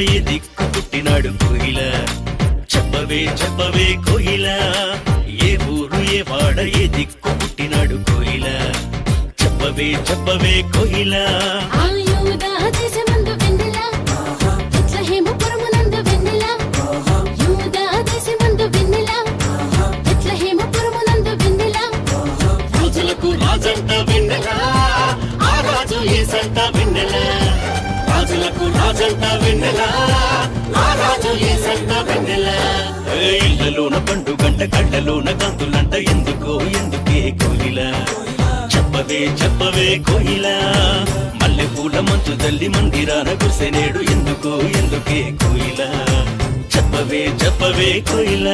ఏ దిక్కు పుట్టినాడు కోయిల చెప్పవే చెప్పవే కోయిల ఏ ఊరు ఏ వాడ ఏ దిక్కు పుట్టినాడు కోయిల చెప్పవే చెప్పవే కోయిల రాజంట వెన్నెల ఆ రాజు ఏసంట వెన్నెల రాజులకు రాజంట వెన్నెల ఆ రాజు ఏసంట వెన్నెల ఇళ్లలోన పండుగంట కళ్ళలోన కాంతులంట ఎందుకో ఎందుకే కోయిల చెప్పవే చెప్పవే కోయిల మల్లె పూల మంచు తల్లి మందిరాన కురిసెనేడు ఎందుకో ఎందుకే కోయిల చెప్పవే చెప్పవే కోయిల